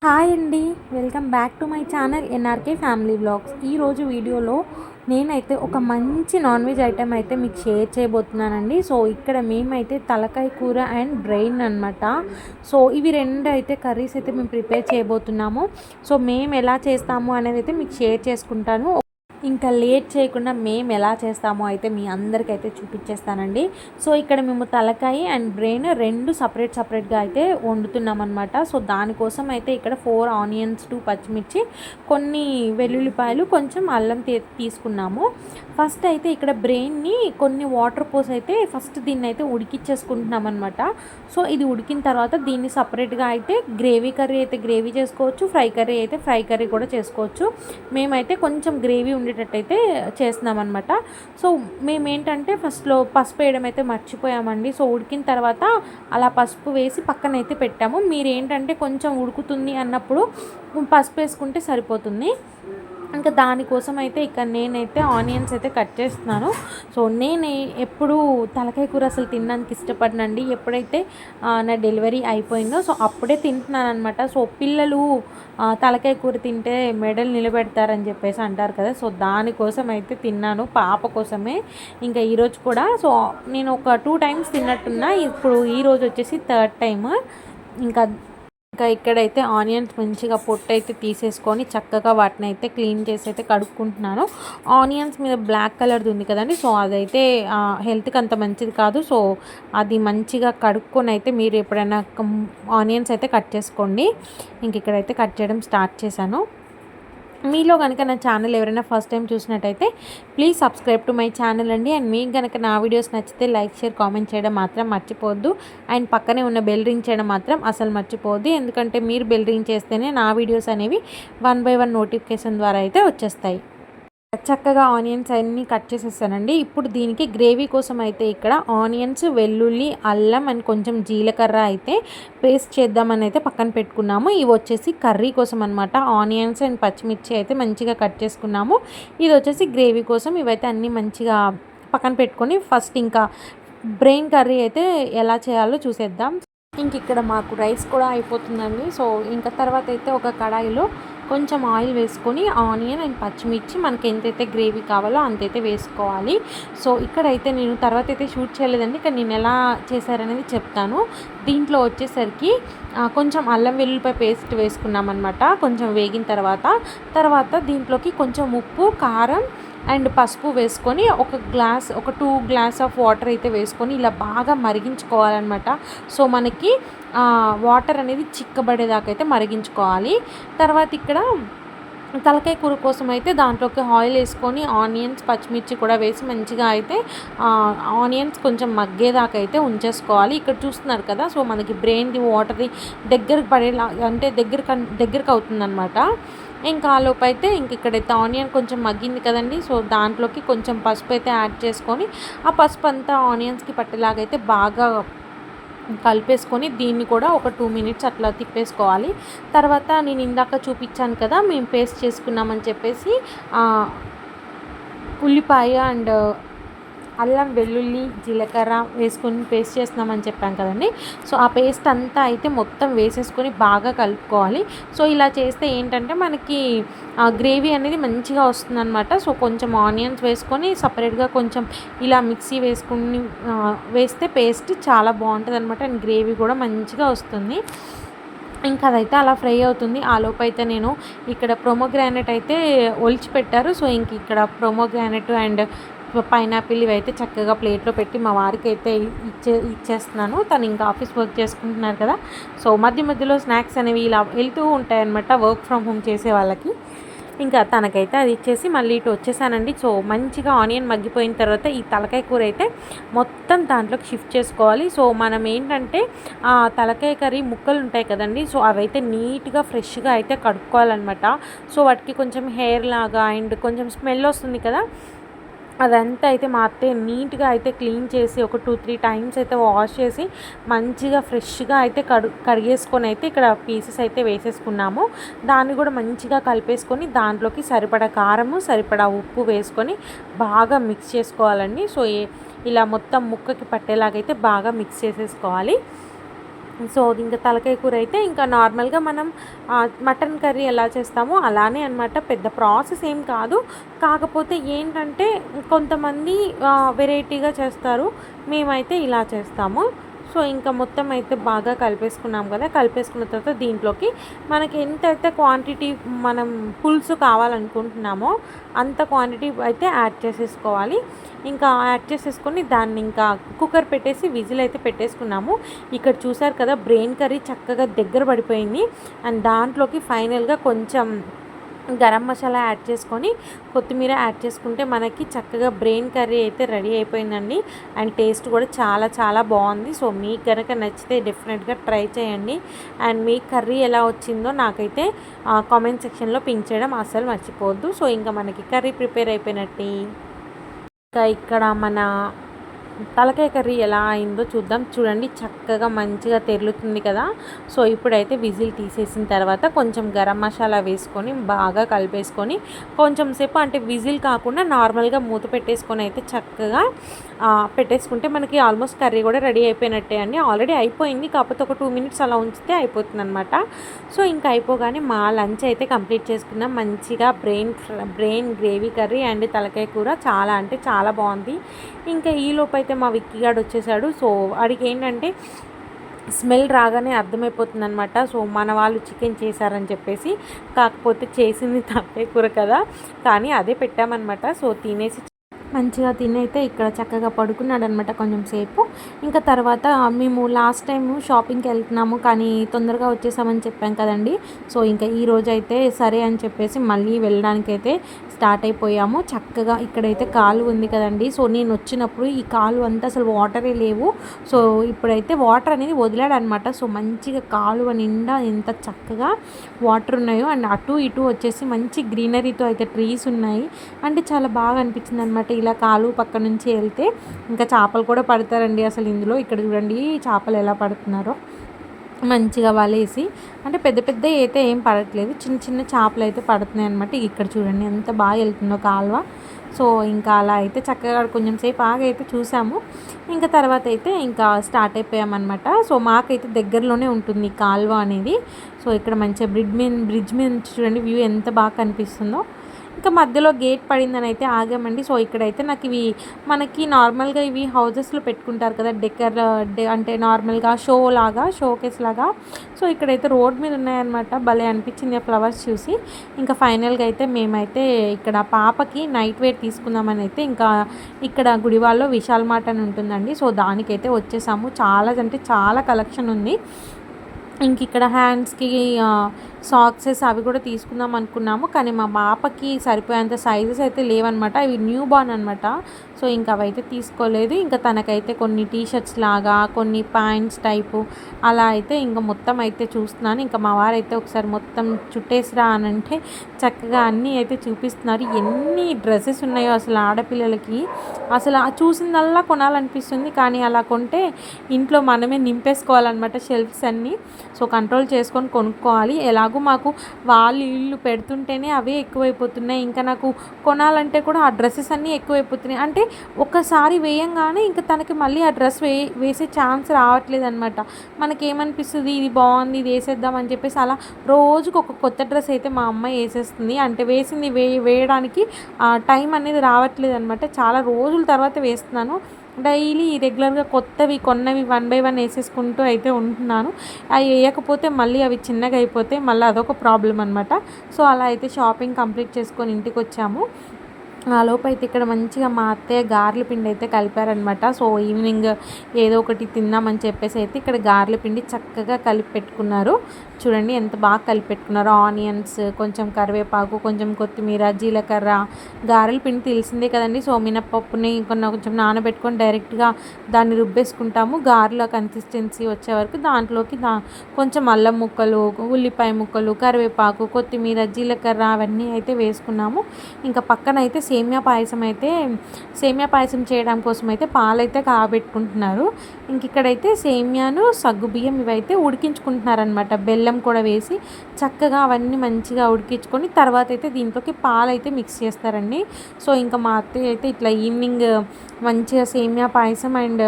Hi అండి. Welcome back to my channel NRK family vlogs. ఈరోజు వీడియోలో నేనైతే ఒక మంచి నాన్ వెజ్ ఐటెం అయితే మీకు షేర్ చేయబోతున్నానండి. సో ఇక్కడ మేమైతే తలకాయ కూర అండ్ బ్రెయిన్ అనమాట. సో ఇవి రెండు అయితే కర్రీస్ అయితే మేము ప్రిపేర్ చేయబోతున్నాము. సో మేము ఎలా చేస్తాము అనేది అయితే మీకు షేర్ చేసుకుంటాను. ఇంకా లేట్ చేయకుండా మేము ఎలా చేస్తామో అయితే మీ అందరికైతే చూపించేస్తానండి. సో ఇక్కడ మేము తలకాయ అండ్ బ్రెయిన్ రెండు సపరేట్గా అయితే వండుతున్నాం అనమాట. సో దానికోసం అయితే ఇక్కడ 4 ఆనియన్స్, 2 పచ్చిమిర్చి, కొన్ని వెల్లుల్లిపాయలు, కొంచెం అల్లం తీసుకున్నాము. ఫస్ట్ అయితే ఇక్కడ బ్రెయిన్ని కొన్ని వాటర్ పోసి అయితే ఫస్ట్ దీన్ని అయితే ఉడికిచ్చేసుకుంటున్నాం అనమాట. సో ఇది ఉడికిన తర్వాత దీన్ని సపరేట్గా అయితే గ్రేవీ కర్రీ అయితే గ్రేవీ చేసుకోవచ్చు, ఫ్రై కర్రీ అయితే ఫ్రై కర్రీ కూడా చేసుకోవచ్చు. మేమైతే కొంచెం గ్రేవీ ఉండేటట్టయితే చేస్తున్నాం అనమాట. సో మేమేంటంటే ఫస్ట్లో పసుపు వేయడం అయితే మర్చిపోయామండి. సో ఉడికిన తర్వాత అలా పసుపు వేసి పక్కనైతే పెట్టాము. మీరు ఏంటంటే కొంచెం ఉడుకుతుంది అన్నప్పుడు పసుపు వేసుకుంటే సరిపోతుంది. ఇంకా దానికోసం అయితే ఇక్కడ నేనైతే ఆనియన్స్ అయితే కట్ చేస్తున్నాను. సో నేను ఎప్పుడు తలకాయ కూర అసలు తినడానికి ఇష్టపడినండి. ఎప్పుడైతే నా డెలివరీ అయిపోయిందో సో అప్పుడే తింటున్నాను అనమాట. సో పిల్లలు తలకాయ కూర తింటే మెడలు నిలబెడతారని చెప్పేసి అంటారు కదా. సో దానికోసం అయితే తిన్నాను, పాప కోసమే. ఇంకా ఈరోజు కూడా సో నేను ఒక 2 టైమ్స్ తిన్నట్టున్నా. ఇప్పుడు ఈరోజు వచ్చేసి 3rd టైమ్. ఇంకా ఇక్కడైతే ఆనియన్స్ మంచిగా పొట్టు అయితే తీసేసుకొని చక్కగా వాటిని అయితే క్లీన్ చేసి అయితే కడుక్కుంటున్నాను. ఆనియన్స్ మీద బ్లాక్ కలర్ది ఉంది కదండి. సో అదైతే హెల్త్కి అంత మంచిది కాదు. సో అది మంచిగా కడుక్కొని అయితే మీరు ఎప్పుడైనా ఆనియన్స్ అయితే కట్ చేసుకోండి. ఇంక ఇక్కడైతే కట్ చేయడం స్టార్ట్ చేశాను. మీలో కనుక నా ఛానల్ ఎవరైనా ఫస్ట్ టైం చూసినట్టయితే please subscribe to my channel అండి. అండ్ మీకు కనుక నా వీడియోస్ నచ్చితే లైక్, షేర్, కామెంట్ చేయడం మాత్రం మర్చిపోవద్దు. అండ్ పక్కనే ఉన్న బెల్ రింగ్ చేయడం మాత్రం అసలు మర్చిపోవద్దు. ఎందుకంటే మీరు బెల్ రింగ్ చేస్తేనే నా వీడియోస్ అనేవి 1 by 1 నోటిఫికేషన్ ద్వారా అయితే వచ్చేస్తాయి. చక్కగా ఆనియన్స్ అన్నీ కట్ చేసేసానండి. ఇప్పుడు దీనికి గ్రేవీ కోసం అయితే ఇక్కడ ఆనియన్స్, వెల్లుల్లి, అల్లం అండ్ కొంచెం జీలకర్ర అయితే పేస్ట్ చేద్దామని అయితే పక్కన పెట్టుకున్నాము. ఇవి వచ్చేసి కర్రీ కోసం అనమాట. ఆనియన్స్ అండ్ పచ్చిమిర్చి అయితే మంచిగా కట్ చేసుకున్నాము. ఇది వచ్చేసి గ్రేవీ కోసం. ఇవైతే అన్నీ మంచిగా పక్కన పెట్టుకొని ఫస్ట్ ఇంకా బ్రెయిన్ కర్రీ అయితే ఎలా చేయాలో చూసేద్దాం. ఇంక ఇక్కడ మాకు రైస్ కూడా అయిపోతుందండి. సో ఇంకా తర్వాత అయితే ఒక కడాయిలో కొంచెం ఆయిల్ వేసుకొని ఆనియన్ అండ్ పచ్చిమిర్చి మనకి ఎంతైతే గ్రేవీ కావాలో అంతైతే వేసుకోవాలి. సో ఇక్కడైతే నేను తర్వాత అయితే షూట్ చేయలేదండి. ఇక్కడ నేను ఎలా చేశారనేది చెప్తాను. దీంట్లో వచ్చేసరికి కొంచెం అల్లం వెల్లుల్లిపాయ పేస్ట్ వేసుకున్నాం అనమాట. కొంచెం వేగిన తర్వాత దీంట్లోకి కొంచెం ఉప్పు, కారం అండ్ పసుపు వేసుకొని ఒక 2 గ్లాస్ ఆఫ్ వాటర్ అయితే వేసుకొని ఇలా బాగా మరిగించుకోవాలన్నమాట. సో మనకి వాటర్ అనేది చిక్కబడేదాకా అయితే మరిగించుకోవాలి. తర్వాత ఇక్కడ తలకాయ కూర కోసం అయితే దాంట్లోకి ఆయిల్ వేసుకొని ఆనియన్స్, పచ్చిమిర్చి కూడా వేసి మంచిగా అయితే ఆనియన్స్ కొంచెం మగ్గేదాకా అయితే ఉంచేసుకోవాలి. ఇక్కడ చూస్తున్నారు కదా. సో మనకి బ్రెయిన్ది వాటర్ది దగ్గరకు పడేలా అంటే దగ్గరకు అవుతుందన్నమాట. ఇంకా ఆలోపు అయితే ఇక్కడైతే ఆనియన్ కొంచెం మగ్గింది కదండి. సో దాంట్లోకి కొంచెం పసుపు అయితే యాడ్ చేసుకొని ఆ పసుపు అంతా ఆనియన్స్కి పట్టేలాగైతే బాగా కలిపేసుకొని దీన్ని కూడా ఒక 2 మినిట్స్ అట్లా తిప్పేసుకోవాలి. తర్వాత నేను ఇందాక చూపించాను కదా మేము పేస్ట్ చేసుకున్నామని చెప్పేసి ఉల్లిపాయ అండ్ అల్లం, వెల్లుల్లి, జీలకర్ర వేసుకొని పేస్ట్ చేస్తున్నామని చెప్పాం కదండి. సో ఆ పేస్ట్ అంతా అయితే మొత్తం వేసేసుకొని బాగా కలుపుకోవాలి. సో ఇలా చేస్తే ఏంటంటే మనకి గ్రేవీ అనేది మంచిగా వస్తుందన్నమాట. సో కొంచెం ఆనియన్స్ వేసుకొని సపరేట్గా కొంచెం ఇలా మిక్సీ వేస్తే పేస్ట్ చాలా బాగుంటుంది అనమాట. అండ్ గ్రేవీ కూడా మంచిగా వస్తుంది. ఇంకా అదైతే అలా ఫ్రై అవుతుంది. ఆ లోపు అయితే నేను ఇక్కడ ప్రోమోగ్రానైట్ అయితే ఒలిచి పెట్టారు. సో ఇక్కడ ప్రోమోగ్రానైట్ అండ్ పైనాపిల్ ఇవైతే చక్కగా ప్లేట్లో పెట్టి మా వారికి అయితే ఇచ్చేస్తున్నాను. తను ఇంకా ఆఫీస్ వర్క్ చేసుకుంటున్నారు కదా. సో మధ్యలో స్నాక్స్ అనేవి ఇలా వెళ్తూ ఉంటాయన్నమాట వర్క్ ఫ్రమ్ హోమ్ చేసే వాళ్ళకి. ఇంకా తనకైతే అది ఇచ్చేసి మళ్ళీ ఇటు వచ్చేసానండి. సో మంచిగా ఆనియన్ మగ్గిపోయిన తర్వాత ఈ తలకాయ కూర అయితే మొత్తం దాంట్లోకి షిఫ్ట్ చేసుకోవాలి. సో మనం ఏంటంటే తలకాయ కర్రీ ముక్కలు ఉంటాయి కదండి. సో అవైతే నీట్గా ఫ్రెష్గా అయితే కడుక్కోవాలన్నమాట. సో వాటికి కొంచెం హెయిర్ లాగా అండ్ కొంచెం స్మెల్ వస్తుంది కదా. అదంతా అయితే మా అత్తయ్య నీట్గా అయితే క్లీన్ చేసి ఒక 2-3 టైమ్స్ అయితే వాష్ చేసి మంచిగా ఫ్రెష్గా అయితే కడిగేసుకొని అయితే ఇక్కడ పీసెస్ అయితే వేసేసుకున్నాము. దాన్ని కూడా మంచిగా కలిపేసుకొని దాంట్లోకి సరిపడా కారము, సరిపడా ఉప్పు వేసుకొని బాగా మిక్స్ చేసుకోవాలండి. సో ఇలా మొత్తం ముక్కకి పట్టేలాగైతే బాగా మిక్స్ చేసేసుకోవాలి. సో ఇంకా తలకాయ కూర అయితే ఇంకా నార్మల్గా మనం మటన్ కర్రీ ఎలా చేస్తామో అలానే అనమాట. పెద్ద ప్రాసెస్ ఏం కాదు. కాకపోతే ఏంటంటే కొంతమంది వెరైటీగా చేస్తారు, మేమైతే ఇలా చేస్తాము. సో ఇంకా మొత్తం అయితే బాగా కలిపేసుకున్నాం కదా. కలిపేసుకున్న తర్వాత దీంట్లోకి మనకి ఎంతైతే క్వాంటిటీ మనం పులుసు కావాలనుకుంటున్నామో అంత క్వాంటిటీ అయితే యాడ్ చేసేసుకోవాలి. ఇంకా యాడ్ చేసేసుకొని దాన్ని ఇంకా కుక్కర్ పెట్టేసి విజిల్ అయితే పెట్టేసుకున్నాము. ఇక్కడ చూసారు కదా, బ్రెయిన్ కర్రీ చక్కగా దగ్గర పడిపోయింది. అండ్ దాంట్లోకి ఫైనల్గా కొంచెం గరం మసాలా యాడ్ చేసుకొని కొత్తిమీర యాడ్ చేసుకుంటే మనకి చక్కగా బ్రెయిన్ కర్రీ అయితే రెడీ అయిపోయిందండి. అండ్ టేస్ట్ కూడా చాలా చాలా బాగుంది. సో మీకు కనుక నచ్చితే డెఫినెట్గా ట్రై చేయండి. అండ్ మీ కర్రీ ఎలా వచ్చిందో నాకైతే కామెంట్ సెక్షన్లో పింక్ చేయడం అస్సలు మర్చిపోవద్దు. సో ఇంకా మనకి కర్రీ ప్రిపేర్ అయిపోయినట్టే. ఇంకా ఇక్కడ మన తలకాయ కర్రీ ఎలా అయిందో చూద్దాం. చూడండి చక్కగా మంచిగా తెరులుతుంది కదా. సో ఇప్పుడైతే విజిల్ తీసేసిన తర్వాత కొంచెం గరం మసాలా వేసుకొని బాగా కలిపేసుకొని కొంచెం సేపు, అంటే విజిల్ కాకుండా నార్మల్గా మూత పెట్టేసుకొని అయితే చక్కగా పెట్టేసుకుంటే మనకి ఆల్మోస్ట్ కర్రీ కూడా రెడీ అయిపోయినట్టే అండి. ఆల్రెడీ అయిపోయింది, కాకపోతే ఒక 2 మినిట్స్ అలా ఉంచితే అయిపోతుంది అనమాట. సో ఇంకా అయిపోగానే మా లంచ్ అయితే కంప్లీట్ చేసుకున్నాం. మంచిగా బ్రెయిన్ గ్రేవీ కర్రీ అండ్ తలకాయ కూర చాలా అంటే చాలా బాగుంది. ఇంకా ఈలోపు అయితే మా విక్కీగాడు వచ్చేసాడు. సో వాడికి ఏంటంటే స్మెల్ రాగానే అర్థమైపోతుంది అనమాట. సో మన వాళ్ళు చికెన్ చేశారని చెప్పేసి, కాకపోతే చేసింది తలకాయ కూర కదా, కానీ అదే పెట్టామన్నమాట. సో తినేసి మంచిగా తిని అయితే ఇక్కడ చక్కగా పడుకున్నాడు అనమాట కొంచెం సేపు. ఇంకా తర్వాత మేము లాస్ట్ టైము షాపింగ్కి వెళ్తున్నాము కానీ తొందరగా వచ్చేసామని చెప్పాం కదండి. సో ఇంకా ఈరోజు అయితే సరే అని చెప్పేసి మళ్ళీ వెళ్ళడానికైతే స్టార్ట్ అయిపోయాము. చక్కగా ఇక్కడైతే కాలువ ఉంది కదండి. సో నేను వచ్చినప్పుడు ఈ కాలువ అంతా అసలు వాటరే లేవు. సో ఇప్పుడైతే వాటర్ అనేది వదిలాడనమాట. సో మంచిగా కాలువ నిండా ఎంత చక్కగా వాటర్ ఉన్నాయో, అండ్ అటు ఇటు వచ్చేసి మంచి గ్రీనరీతో అయితే ట్రీస్ ఉన్నాయి. అంటే చాలా బాగా అనిపించింది అనమాట ఇలా కాలువ పక్క నుంచి వెళ్తే. ఇంకా చేపలు కూడా పడతారండి అసలు ఇందులో. ఇక్కడ చూడండి చేపలు ఎలా పడుతున్నారో మంచిగా వలేసి. అంటే పెద్ద పెద్ద అయితే ఏం పడట్లేదు, చిన్న చిన్న చేపలు అయితే పడుతున్నాయి అనమాట. ఇక్కడ చూడండి ఎంత బాగా వెళ్తుందో కాలువ. సో ఇంకా అలా అయితే చక్కగా కొంచెం సేపు ఆగైతే చూసాము. ఇంకా తర్వాత అయితే ఇంకా స్టార్ట్ అయిపోయామన్నమాట. సో మాకైతే దగ్గరలోనే ఉంటుంది కాలువ అనేది. సో ఇక్కడ మంచిగా బ్రిడ్జ్ మీద నుంచి చూడండి వ్యూ ఎంత బాగా కనిపిస్తుందో. ఇంకా మధ్యలో గేట్ పడిందని అయితే ఆగామండి. సో ఇక్కడైతే నాకు ఇవి మనకి నార్మల్గా ఇవి హౌజెస్లో పెట్టుకుంటారు కదా, అంటే నార్మల్గా షోకేస్ లాగా. సో ఇక్కడైతే రోడ్ మీద ఉన్నాయన్నమాట. భలే అనిపించింది ఆ ఫ్లవర్స్ చూసి. ఇంకా ఫైనల్గా అయితే మేమైతే ఇక్కడ పాపకి నైట్ వేర్ తీసుకుందామని అయితే ఇంకా ఇక్కడ గుడివాడలో విశాల్ మార్ట్ అని ఉంటుందండి. సో దానికైతే వచ్చేసాము. చాలా అంటే చాలా కలెక్షన్ ఉంది. ఇంక ఇక్కడ హ్యాండ్స్కి సాక్సెస్ అవి కూడా తీసుకుందాం అనుకున్నాము, కానీ మా పాపకి సరిపోయేంత సైజెస్ అయితే లేవన్నమాట. ఇవి న్యూ బార్న్ అనమాట. సో ఇంకా అవైతే తీసుకోలేదు. ఇంకా తనకైతే కొన్ని టీషర్ట్స్ లాగా, కొన్ని ప్యాంట్స్ టైపు అలా అయితే ఇంకా మొత్తం అయితే చూస్తున్నాను. ఇంకా మా వారైతే ఒకసారి మొత్తం చుట్టేసిరా అని అంటే చక్కగా అన్నీ అయితే చూపిస్తున్నారు. ఎన్ని డ్రెస్సెస్ ఉన్నాయో అసలు ఆడపిల్లలకి, అసలు చూసిందల్లా కొనాలనిపిస్తుంది. కానీ అలా కొంటే ఇంట్లో మనమే నింపేసుకోవాలన్నమాట షెల్ఫ్స్ అన్నీ. సో కంట్రోల్ చేసుకొని కొనుక్కోవాలి. ఎలాగో మాకు వాళ్ళు ఇల్లు పెడుతుంటేనే అవే ఎక్కువైపోతున్నాయి. ఇంకా నాకు కొనాలంటే కూడా ఆ డ్రెస్సెస్ అన్నీ ఎక్కువైపోతున్నాయి. అంటే ఒక్కసారి వేయంగానే ఇంకా తనకి మళ్ళీ ఆ డ్రెస్ వేసే ఛాన్స్ రావట్లేదు అనమాట. మనకేమనిపిస్తుంది, ఇది బాగుంది ఇది వేసేద్దాం అని చెప్పేసి అలా రోజుకు ఒక కొత్త డ్రెస్ అయితే మా అమ్మాయి వేసేస్తుంది. అంటే వేసింది వేయడానికి టైం అనేది రావట్లేదు అనమాట. చాలా రోజుల తర్వాత వేస్తున్నాను. డైలీ రెగ్యులర్గా కొన్నవి 1 by 1 వేసేసుకుంటూ అయితే ఉంటున్నాను. అవి వేయకపోతే మళ్ళీ అవి చిన్నగా అయిపోతే మళ్ళీ అదొక ప్రాబ్లం అనమాట. సో అలా అయితే షాపింగ్ కంప్లీట్ చేసుకొని ఇంటికి వచ్చాము. ఆ లోపు అయితే ఇక్కడ మంచిగా మా అత్తయ్య గారెల పిండి అయితే కలిపారనమాట. సో ఈవినింగ్ ఏదో ఒకటి తిందామని చెప్పేసి అయితే ఇక్కడ గారెల పిండి చక్కగా కలిపి పెట్టుకున్నారు. చూడండి ఎంత బాగా కలిపి పెట్టుకున్నారు. ఆనియన్స్, కొంచెం కరివేపాకు, కొంచెం కొత్తిమీర, జీలకర్ర. గారెల పిండి తెలిసిందే కదండి. సో మినప్పప్పుని కొంచెం నానబెట్టుకొని డైరెక్ట్గా దాన్ని రుబ్బేసుకుంటాము. గారెల కన్సిస్టెన్సీ వచ్చే వరకు దాంట్లోకి కొంచెం అల్లం ముక్కలు, ఉల్లిపాయ ముక్కలు, కరివేపాకు, కొత్తిమీర, జీలకర్ర అవన్నీ అయితే వేసుకున్నాము. ఇంకా పక్కన అయితే సేమియా పాయసం చేయడం కోసం అయితే పాలైతే కాబెట్టుకుంటున్నారు. ఇంక ఇక్కడైతే సేమియాను, సగ్గుబియ్యం ఇవైతే ఉడికించుకుంటున్నారనమాట. బెల్లం బెల్లం కూడా వేసి చక్కగా అవన్నీ మంచిగా ఉడికించుకొని తర్వాత అయితే దీంట్లోకి పాలు అయితే మిక్స్ చేస్తారండి. సో ఇంకా మా అత్తయ్య అయితే ఇట్లా ఈవినింగ్ మంచిగా సేమియా పాయసం అండ్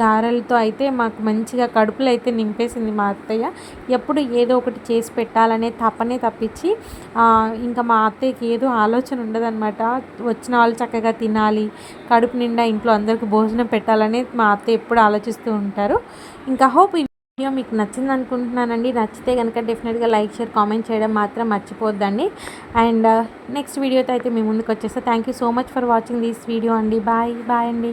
గారెలతో అయితే మాకు మంచిగా కడుపులో అయితే నింపేసింది మా అత్తయ్య. ఎప్పుడు ఏదో ఒకటి చేసి పెట్టాలనే తపనే తప్పించి ఇంకా మా అత్తయ్యకి ఏదో ఆలోచన ఉండదన్నమాట. వచ్చిన వాళ్ళు చక్కగా తినాలి, కడుపు నిండా ఇంట్లో అందరికీ భోజనం పెట్టాలనే మా అత్తయ్య ఎప్పుడు ఆలోచిస్తూ ఉంటారు. ఇంకా హోప్ ఈ వీడియో మీకు నచ్చింది అనుకుంటున్నానండి. నచ్చితే కనుక డెఫినెట్గా లైక్, షేర్, కామెంట్ చేయడం మాత్రం మర్చిపోద్దండి. అండ్ నెక్స్ట్ వీడియోతో అయితే మీ ముందుకు వచ్చేస్తా. Thank you so much for watching this video అండి. బాయ్ బాయ్ అండి.